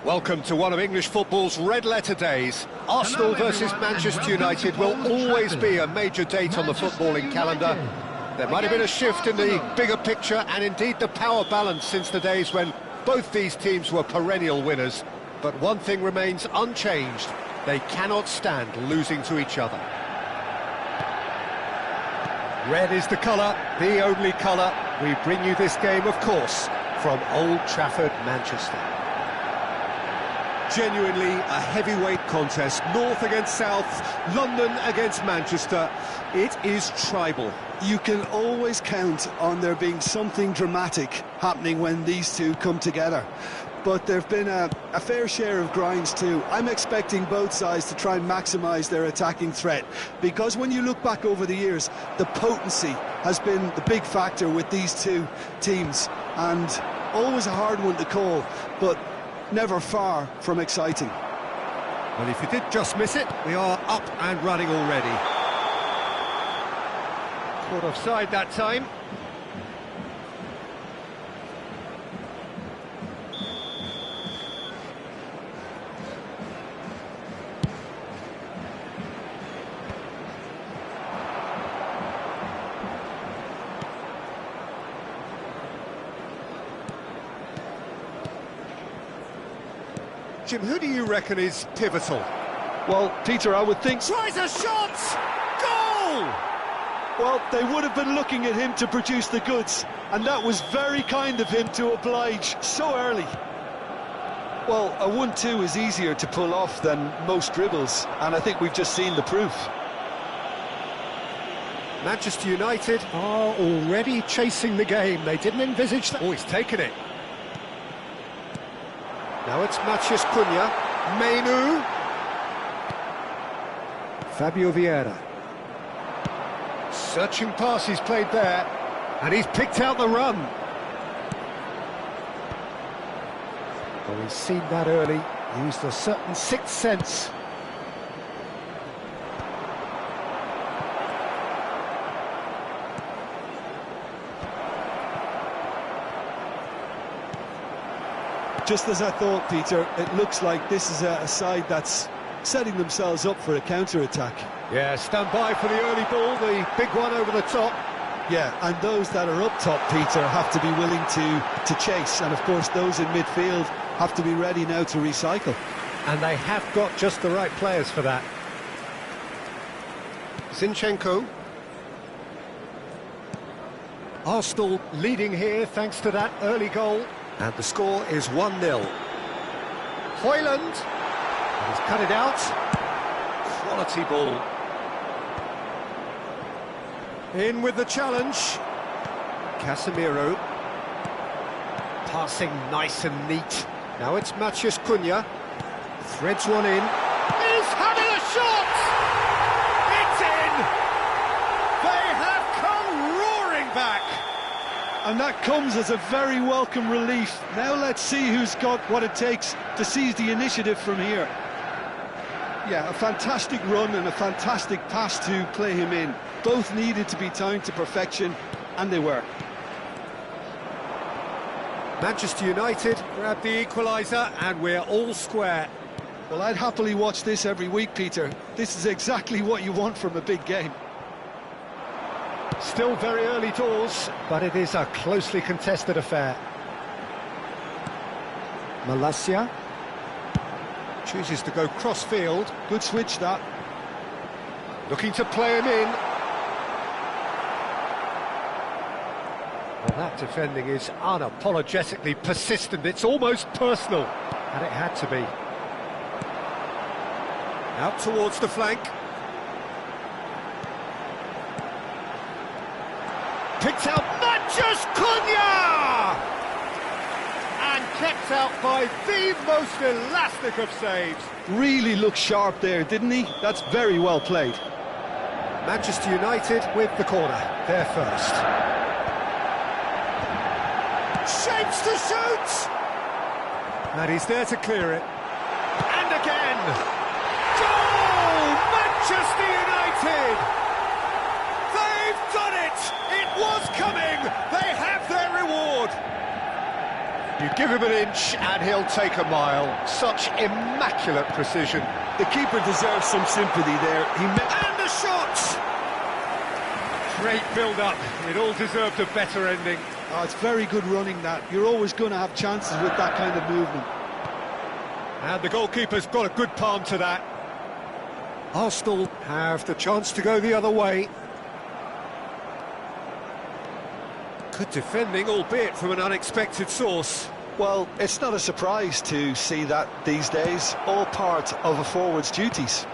Welcome to one of English football's red-letter days. Arsenal versus Manchester United will always be a major date on the footballing calendar. There might have been a shift in the bigger picture and indeed the power balance since the days when both these teams were perennial winners. But one thing remains unchanged: they cannot stand losing to each other. Red is the colour, the only colour. We bring you this game, of course, from Old Trafford, Manchester. Genuinely a heavyweight contest, North against South, London against Manchester. It is tribal. You can always count on there being something dramatic happening when these two come together. But there have been a fair share of grinds too. I'm expecting both sides to try and maximise their attacking threat, because when you look back over the years, the potency has been the big factor with these two teams, and always a hard one to call, but never far from exciting. Well, if you did just miss it, we are up and running already. Caught offside that time. Jim, who do you reckon is pivotal? Well, Peter, I would think... Tries a shot! Goal! Well, they would have been looking at him to produce the goods, and that was very kind of him to oblige so early. Well, a 1-2 is easier to pull off than most dribbles, and I think we've just seen the proof. Manchester United are already chasing the game. They didn't envisage that. Oh, he's taken it. Now it's Matheus Cunha, Mainu, Fabio Vieira. Searching pass he's played there, and he's picked out the run. Well, he's seen that early, used a certain sixth sense. Just as I thought, Peter, it looks like this is a side that's setting themselves up for a counter-attack. Yeah, stand by for the early ball, the big one over the top. Yeah, and those that are up top, Peter, have to be willing to chase, and of course those in midfield have to be ready now to recycle. And they have got just the right players for that. Zinchenko. Arsenal leading here thanks to that early goal. And the score is 1-0. Højlund. He's cut it out. Quality ball. In with the challenge. Casemiro. Passing nice and neat. Now it's Matheus Cunha. Threads one in. He's having a shot! It's in! They have come roaring back! And that comes as a very welcome relief. Now let's see who's got what it takes to seize the initiative from here. Yeah, a fantastic run and a fantastic pass to play him in. Both needed to be timed to perfection, and they were. Manchester United grab the equaliser, and we're all square. Well, I'd happily watch this every week, Peter. This is exactly what you want from a big game. Still very early doors, but it is a closely contested affair. Malacia chooses to go cross-field. Good switch, that. Looking to play him in. Well, that defending is unapologetically persistent. It's almost personal, and it had to be. Out towards the flank. Picked out Matheus Cunha! And kept out by the most elastic of saves. Really looked sharp there, didn't he? That's very well played. Manchester United with the corner, they're first. Shapes to shoot! And he's there to clear it. And again! Goal! Manchester United! They've done it! It was coming! They have their reward! You Give him an inch and he'll take a mile. Such immaculate precision. The keeper deserves some sympathy there. And the shot! Great build-up. It all deserved a better ending. Oh, it's very good running, that. You're always going to have chances with that kind of movement. And the goalkeeper's got a good palm to that. Arsenal have the chance to go the other way. Good defending, albeit from an unexpected source. Well, it's not a surprise to see that these days, all part of a forward's duties.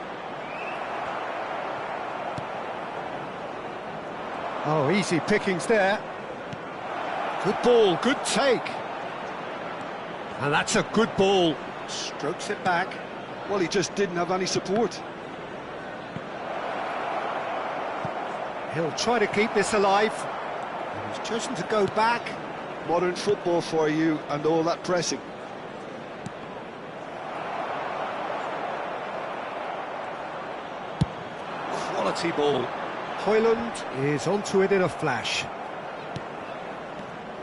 Oh, easy pickings there. Good ball, good take. And that's a good ball. Strokes it back. Well, he just didn't have any support. He'll try to keep this alive. And he's chosen to go back. Modern football for you and all that pressing. Quality ball. Højlund is onto it in a flash.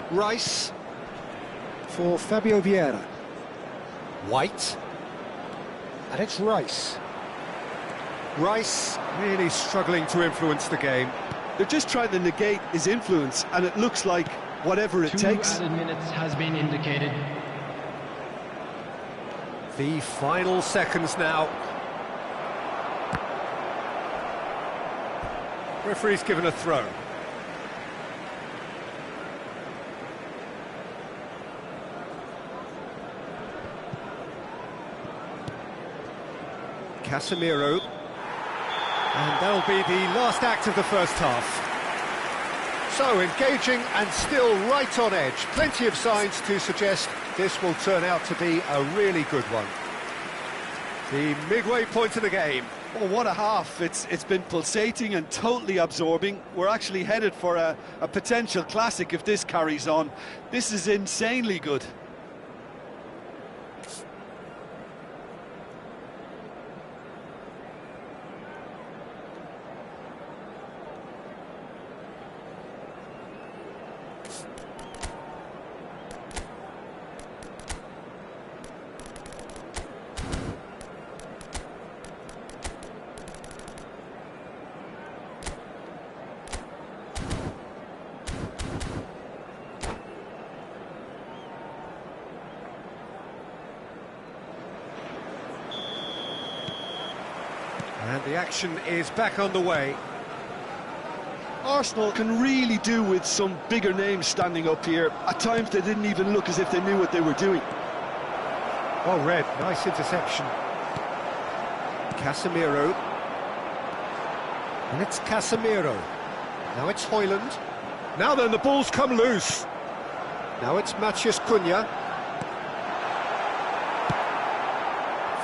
Rice for Fabio Vieira. White. And it's Rice. Rice really struggling to influence the game. They're just trying to negate his influence, and it looks like whatever it takes. 2 added minutes has been indicated. The final seconds now. Referee's given a throw. Casemiro. And that'll be the last act of the first half. So, engaging and still right on edge. Plenty of signs to suggest this will turn out to be a really good one. The midway point of the game. Oh, what a half. It's been pulsating and totally absorbing. We're actually headed for a potential classic if this carries on. This is insanely good. And the action is back on the way. Arsenal can really do with some bigger names standing up here. At times they didn't even look as if they knew what they were doing. Well read, nice interception. Casemiro. And it's Casemiro. Now it's Højlund. Now then, the ball's come loose. Now it's Matheus Cunha.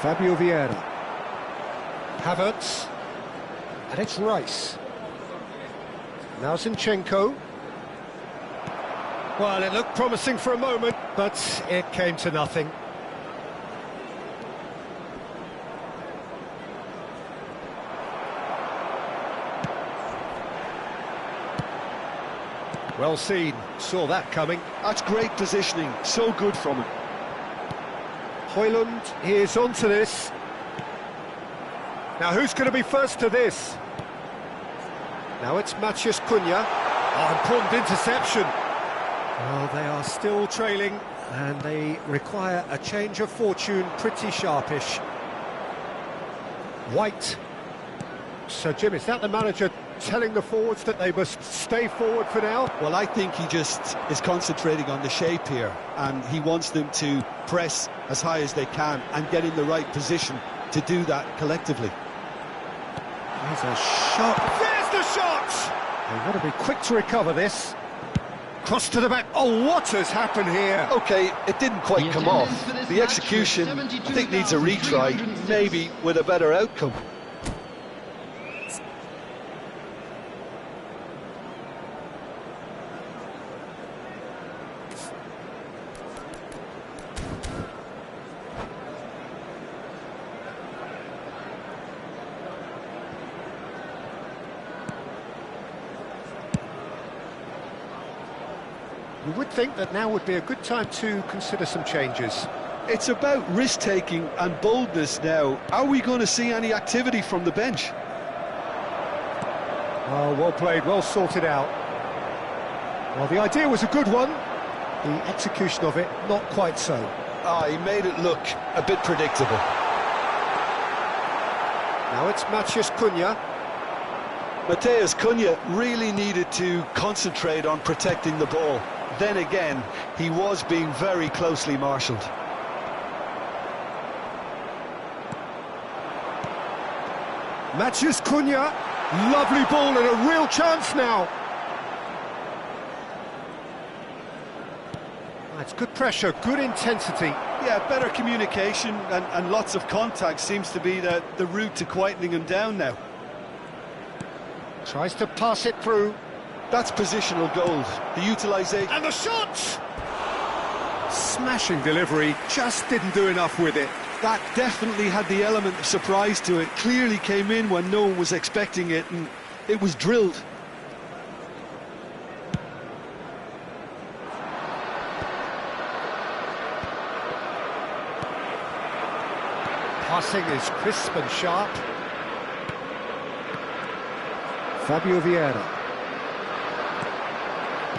Fabio Vieira. Havertz. And it's Rice. Now Zinchenko. Well, it looked promising for a moment, but it came to nothing. Well seen, saw that coming. That's great positioning, so good from him. Højlund is onto this. Now who's going to be first to this? Now it's Matheus Cunha. Oh, important interception. Well, they are still trailing, and they require a change of fortune, pretty sharpish. White. So, Jim, is that the manager telling the forwards that they must stay forward for now? Well, I think he just is concentrating on the shape here, and he wants them to press as high as they can and get in the right position to do that collectively. There's a shot. There's the shot! They've got to be quick to recover this. Cross to the back. Oh, what has happened here? OK, it didn't quite come off. The execution, I think, needs a retry, maybe with a better outcome. You would think that now would be a good time to consider some changes. It's about risk-taking and boldness now. Are we going to see any activity from the bench? Oh, well played, well sorted out. Well, the idea was a good one. The execution of it, not quite so. He made it look a bit predictable. Now it's Matheus Cunha. Matheus Cunha really needed to concentrate on protecting the ball. Then again, he was being very closely marshalled. Matheus Cunha, lovely ball and a real chance now. That's good pressure, good intensity. Yeah, better communication and lots of contact seems to be the route to quietening him down now. Tries to pass it through. That's positional gold. The utilisation... And the shot! Smashing delivery, just didn't do enough with it. That definitely had the element of surprise to it. Clearly came in when no one was expecting it, and it was drilled. Passing is crisp and sharp. Fabio Vieira.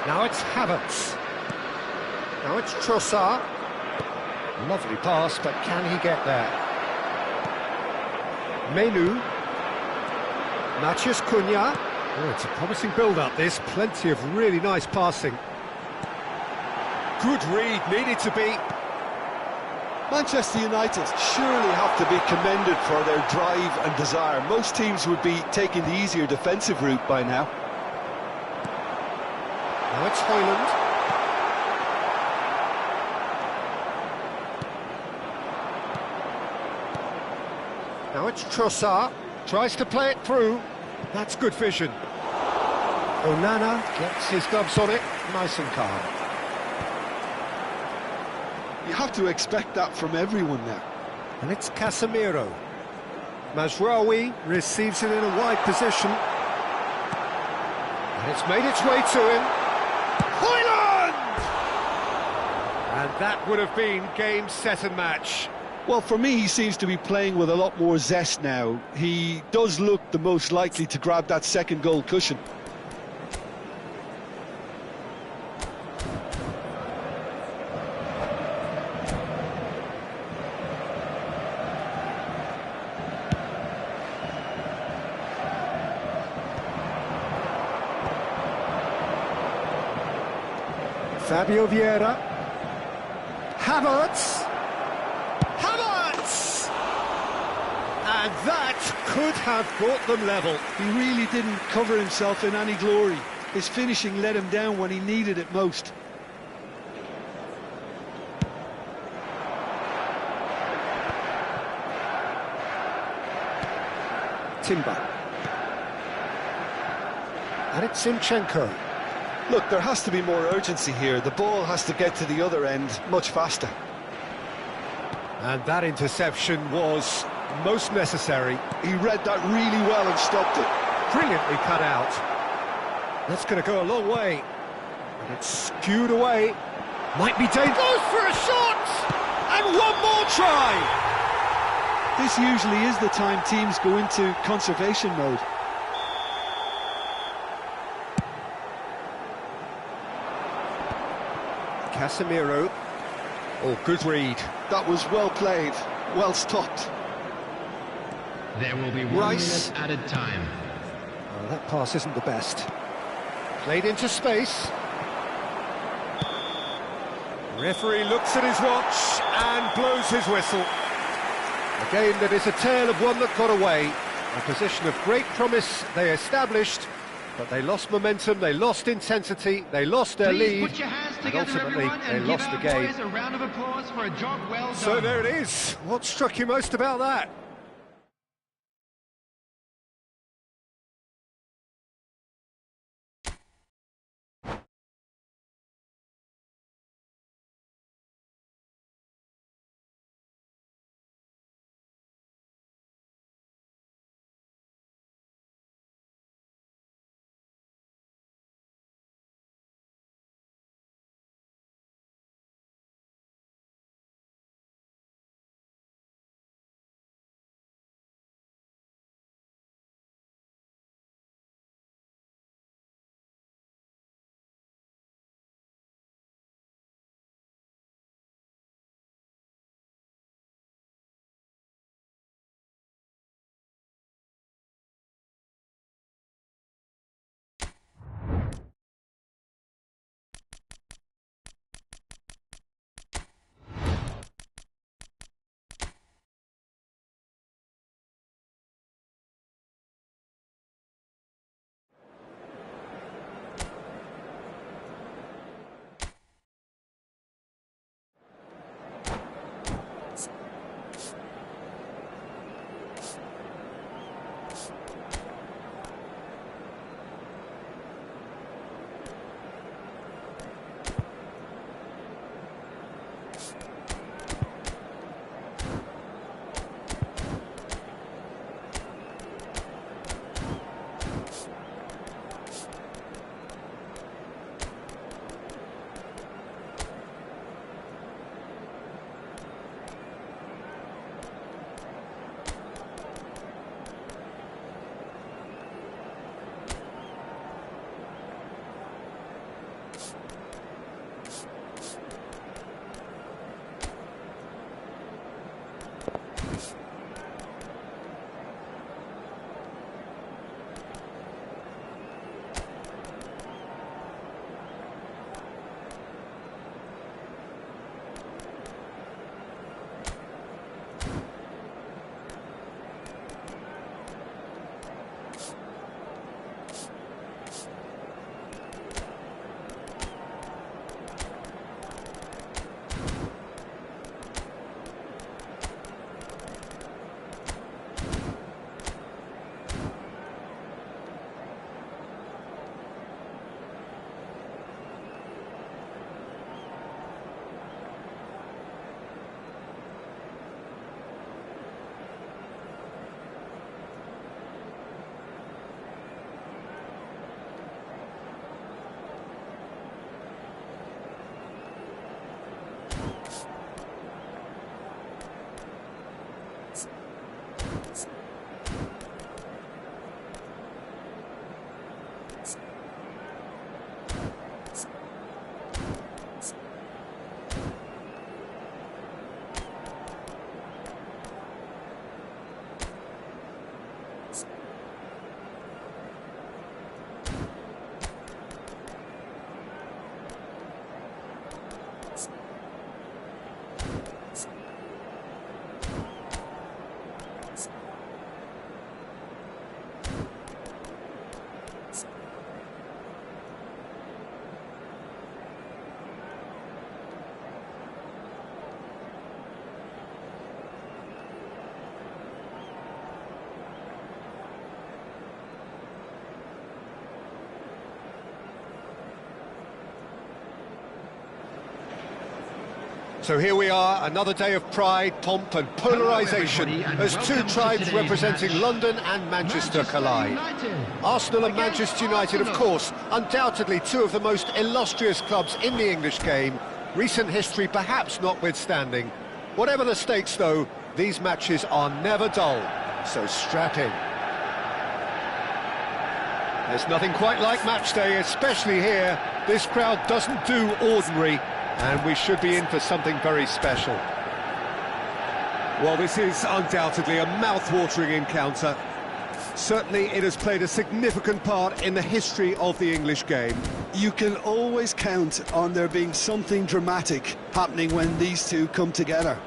Now it's Havertz. Now it's Trossard. Lovely pass, but can he get there? Menu. Matheus Cunha. Oh, it's a promising build-up, this. Plenty of really nice passing. Good read, needed to be. Manchester United surely have to be commended for their drive and desire. Most teams would be taking the easier defensive route by now. Now it's Højlund. Now it's Trossard. Tries to play it through. That's good vision. Onana gets his gloves on it, nice and calm. You have to expect that from everyone now. And it's Casemiro. Mazraoui receives it in a wide position. And it's made its way to him. Højlund! And that would have been game, set and match. Well, for me, he seems to be playing with a lot more zest now. He does look the most likely to grab that second goal cushion. Fabio Vieira. Havertz. Havertz! And that could have brought them level. He really didn't cover himself in any glory. His finishing let him down when he needed it most. Timber. And it's Zinchenko. Look, there has to be more urgency here. The ball has to get to the other end much faster. And that interception was most necessary. He read that really well and stopped it. Brilliantly cut out. That's going to go a long way. And it's skewed away. Might be dangerous. Goes for a shot! And one more try! This usually is the time teams go into conservation mode. Casemiro. Oh, good read. That was well played, well stopped. There will be 1 Rice. minute added time. Oh, that pass isn't the best. Played into space. Referee looks at his watch and blows his whistle. A game that is a tale of one that got away. A position of great promise they established, but they lost momentum, they lost intensity, they lost their Please lead, put your hands and together, ultimately everyone, they and lost give the our game. boys a round of applause for a job well done. So there it is. What struck you most about that? So here we are, another day of pride, pomp and polarisation as two tribes representing London and Manchester collide. Arsenal and Manchester United, of course, undoubtedly two of the most illustrious clubs in the English game, recent history perhaps notwithstanding. Whatever the stakes, though, these matches are never dull, so strap in. There's nothing quite like match day, especially here. This crowd doesn't do ordinary, and we should be in for something very special. Well, this is undoubtedly a mouth-watering encounter. Certainly it has played a significant part in the history of the English game. You can always count on there being something dramatic happening when these two come together.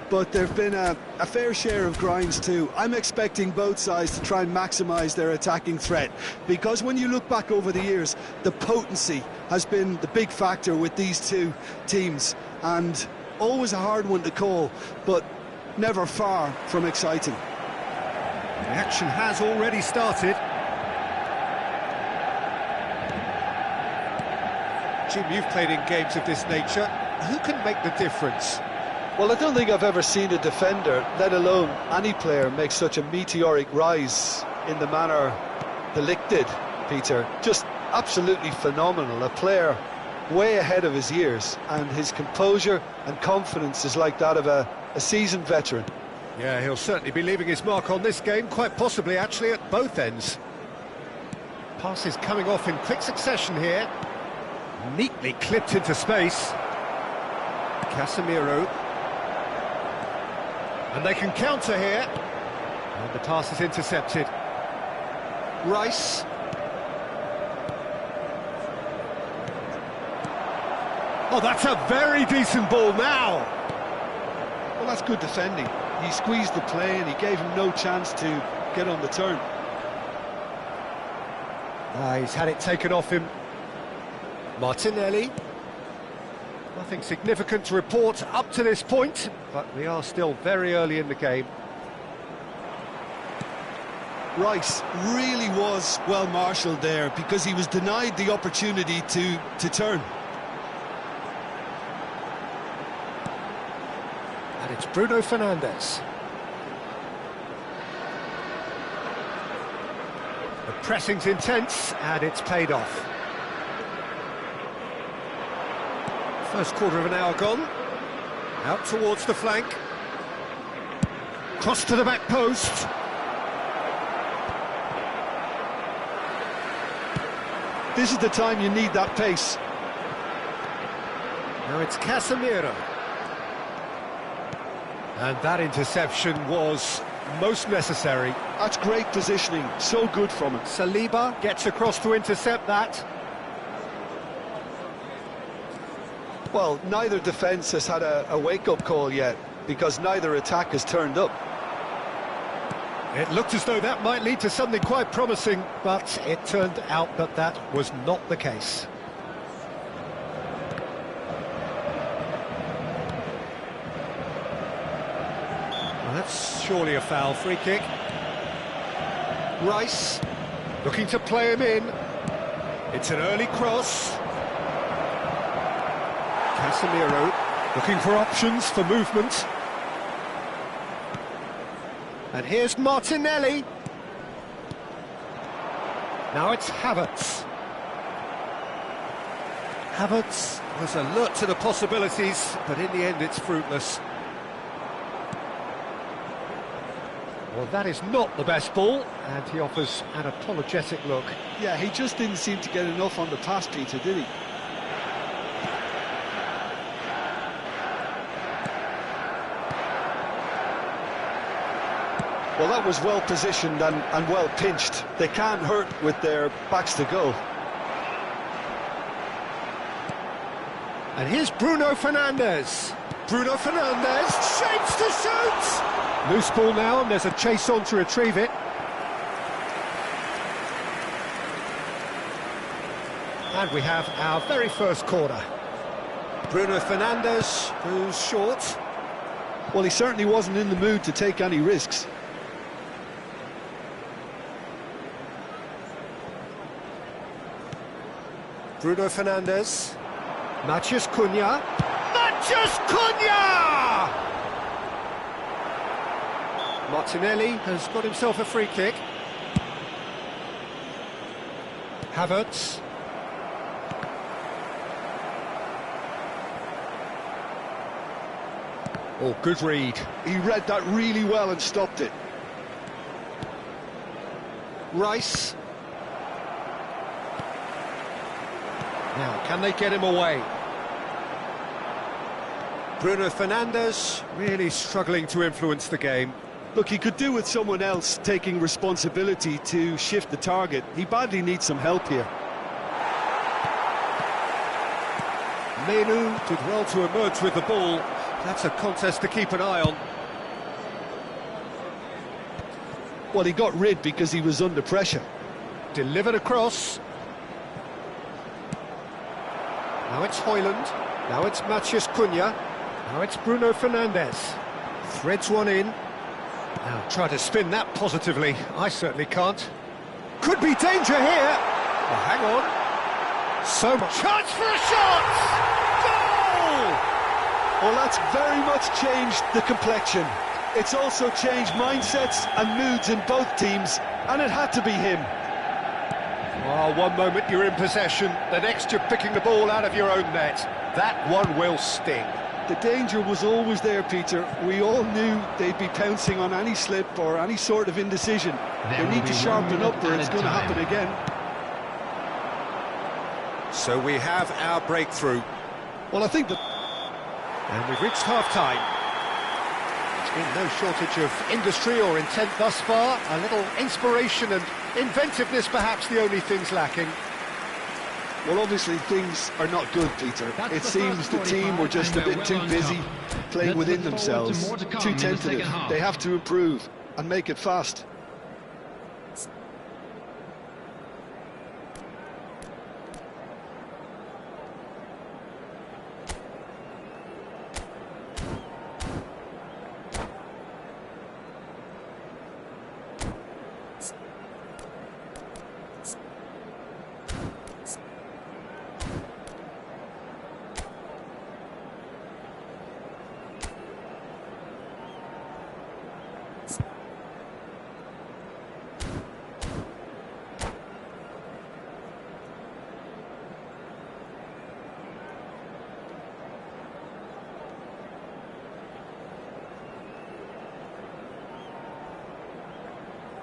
But there have been a fair share of grinds too. I'm expecting both sides to try and maximise their attacking threat, because when you look back over the years, the potency has been the big factor with these two teams, and always a hard one to call, but never far from exciting. The action has already started. Jim, you've played in games of this nature. Who can make the difference? Well, I don't think I've ever seen a defender, let alone any player, make such a meteoric rise in the manner the Ligt did, Peter. Just absolutely phenomenal. A player way ahead of his years, and his composure and confidence is like that of a seasoned veteran. Yeah, he'll certainly be leaving his mark on this game, quite possibly actually at both ends. Passes coming off in quick succession here. Neatly clipped into space. Casemiro. And they can counter here. And the pass is intercepted. Rice. Oh, that's a very decent ball now. Well, that's good defending. He squeezed the play and he gave him no chance to get on the turn. He's had it taken off him. Martinelli. Nothing significant to report up to this point, but we are still very early in the game. Rice really was well marshalled there, because he was denied the opportunity to turn. And it's Bruno Fernandes. The pressing's intense, and it's paid off. First quarter of an hour gone. Out towards the flank. Cross to the back post. This is the time you need that pace. Now it's Casemiro. And that interception was most necessary. That's great positioning, so good from him. Saliba gets across to intercept that. Well, neither defence has had a wake-up call yet, because neither attack has turned up. It looked as though that might lead to something quite promising, but it turned out that that was not the case. Well, that's surely a foul. Free kick. Rice looking to play him in. It's an early cross. Casemiro looking for options for movement. And here's Martinelli. Now it's Havertz. Havertz was alert to the possibilities, but in the end it's fruitless. Well, that is not the best ball, and he offers an apologetic look. Yeah, he just didn't seem to get enough on the pass, Peter, did he? Well, that was well positioned and well pinched. They can't hurt with their backs to goal. And here's Bruno Fernandes. Bruno Fernandes shapes to shoot! Loose ball now, and there's a chase on to retrieve it. And we have our very first corner. Bruno Fernandes, who's short. Well, he certainly wasn't in the mood to take any risks. Bruno Fernandes. Matheus Cunha. Matheus Cunha! Martinelli has got himself a free kick. Havertz. Oh, good read. He read that really well and stopped it. Rice. Now, can they get him away? Bruno Fernandes really struggling to influence the game. Look, he could do with someone else taking responsibility to shift the target. He badly needs some help here. Menu did well to emerge with the ball. That's a contest to keep an eye on. Well, he got rid because he was under pressure. Delivered across. Now it's Højlund. Now it's Matheus Cunha. Now it's Bruno Fernandes. Threads one in. Now try to spin that positively. I certainly can't. Could be danger here. Oh, hang on. So much chance for a shot! Goal! Well, that's very much changed the complexion. It's also changed mindsets and moods in both teams, and it had to be him. Oh, one moment you're in possession, the next you're picking the ball out of your own net. That one will sting. The danger was always there, Peter. We all knew they'd be pouncing on any slip or any sort of indecision. They need to sharpen up or it's going to happen again. So we have our breakthrough. Well, I think that... And we've reached half-time. There's been no shortage of industry or intent thus far. A little inspiration and inventiveness, perhaps the only things lacking. Well, obviously things are not good, Peter. It seems the team were just a bit too busy playing within themselves, too tentative. They have to improve and make it fast.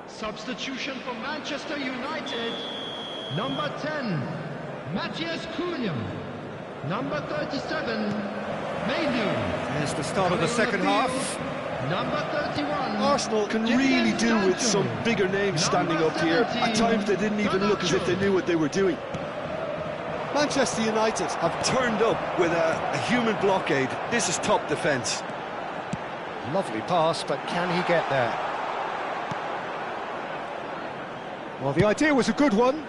Substitution for Manchester United. Number 10, Matheus Cunha. Number 37, Mainu. There's the start of the second half. Number 31. Arsenal can really do with some bigger names standing up here. At times they didn't even look as if they knew what they were doing. Manchester United have turned up with a human blockade. This is top defence. Lovely pass, but can he get there? Well, the idea was a good one.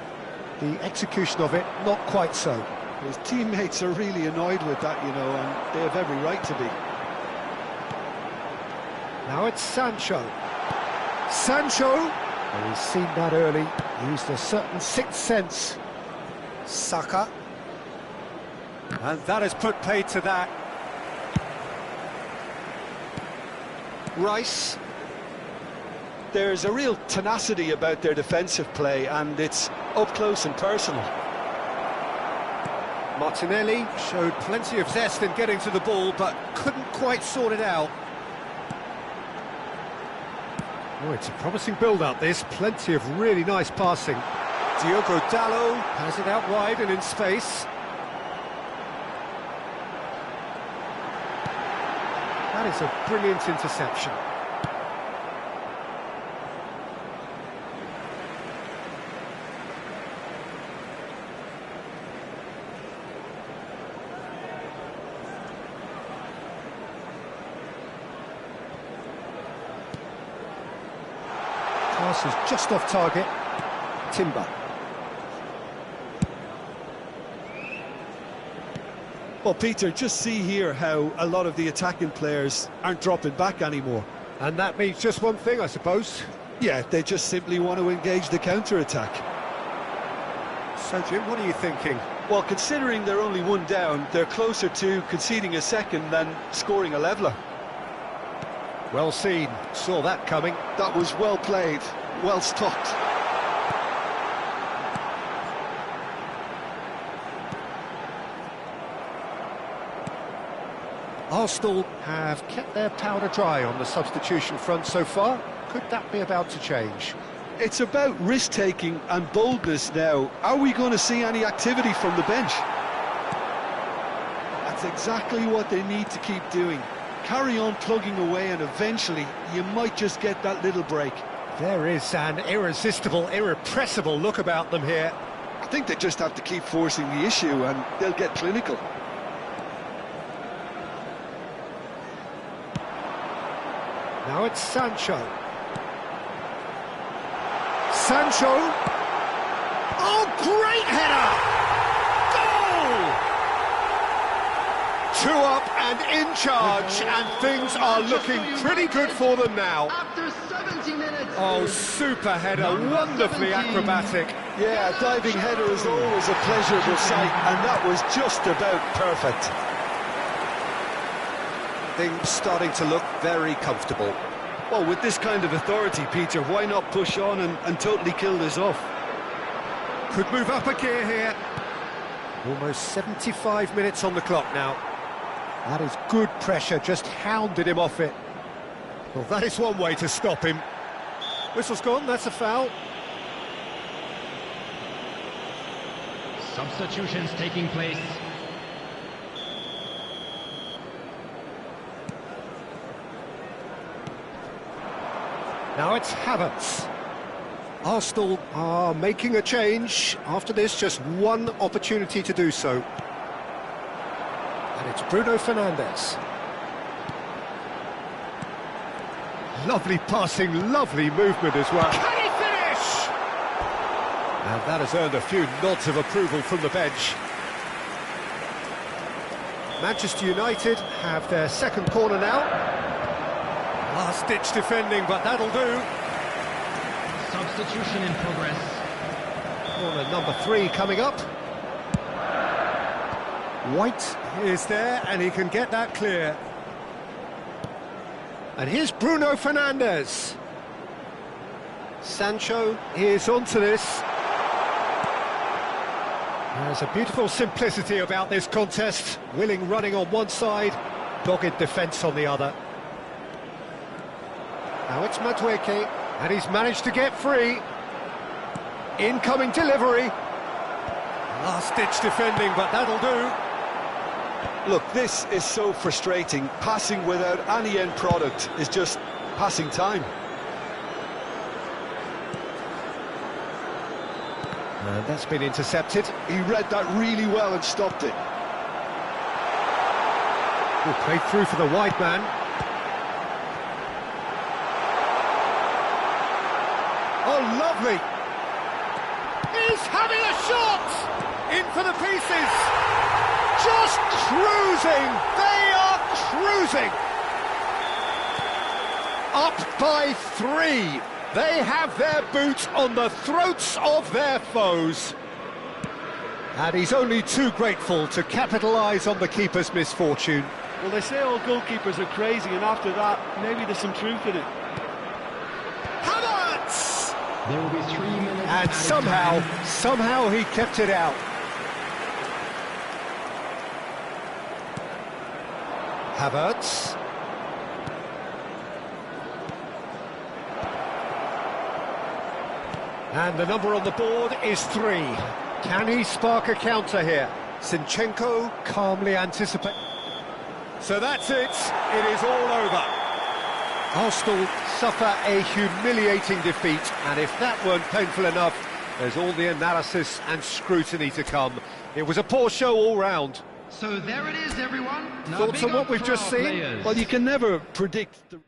The execution of it, not quite so. His teammates are really annoyed with that, you know, and they have every right to be. Now it's Sancho. Sancho! Well, he's seen that early, used a certain sixth sense. Saka. And that has put paid to that. Rice. There's a real tenacity about their defensive play, and it's up close and personal. Martinelli showed plenty of zest in getting to the ball, but couldn't quite sort it out. Oh, it's a promising build-up, this. Plenty of really nice passing. Diogo Dalot has it out wide and in space. That is a brilliant interception. Pass is just off target. Timber. Well, Peter, just see here how a lot of the attacking players aren't dropping back anymore. And that means just one thing, I suppose. Yeah, they just simply want to engage the counter-attack. So, Jim, what are you thinking? Well, considering they're only one down, they're closer to conceding a second than scoring a leveller. Well seen. Saw that coming. That was well played, well stopped. Arsenal have kept their powder dry on the substitution front so far. Could that be about to change? It's about risk-taking and boldness now. Are we going to see any activity from the bench? That's exactly what they need to keep doing. Carry on plugging away, and eventually you might just get that little break. There is an irresistible, irrepressible look about them here. I think they just have to keep forcing the issue and they'll get clinical. Now it's Sancho. Sancho. Oh, great header! Goal! 2 up and in charge, and things are looking pretty good for them now. After 70 minutes. Oh, super header, wonderfully acrobatic. Yeah, a diving header is always a pleasurable sight, and that was just about perfect. Things starting to look very comfortable. Well, with this kind of authority, Peter, why not push on and totally kill this off? Could move up a gear here. Almost 75 minutes on the clock now. That is good pressure, just hounded him off it. Well, that is one way to stop him. Whistle's gone, that's a foul. Substitutions taking place. Now it's Havertz. Arsenal are making a change. After this, just one opportunity to do so. And it's Bruno Fernandes. Lovely passing, lovely movement as well. Can he finish? And that has earned a few nods of approval from the bench. Manchester United have their second corner now. Last-ditch defending, but that'll do. Substitution in progress. Corner number 3 coming up. White is there, and he can get that clear. And here's Bruno Fernandes. Sancho is onto this. There's a beautiful simplicity about this contest. Willing running on one side, dogged defence on the other. Now it's Madueke, and he's managed to get free. Incoming delivery. Last-ditch defending, but that'll do. Look, this is so frustrating. Passing without any end product is just passing time. And that's been intercepted. He read that really well and stopped it. Played through for the wide man. Oh, lovely! He's having a shot! In for the pieces! Just cruising! They are cruising! Up by 3. They have their boots on the throats of their foes. And he's only too grateful to capitalise on the keeper's misfortune. Well, they say all goalkeepers are crazy, and after that, maybe there's some truth in it. Havertz! There will be 3 minutes. And somehow he kept it out. Havertz. And the number on the board is 3. Can he spark a counter here? Zinchenko calmly anticipates. So that's it. It is all over. Arsenal suffer a humiliating defeat, and if that weren't painful enough, there's all the analysis and scrutiny to come. It was a poor show all round. So there it is, everyone. Now Thoughts big on what up we've for just our seen? players. Well, you can never predict the...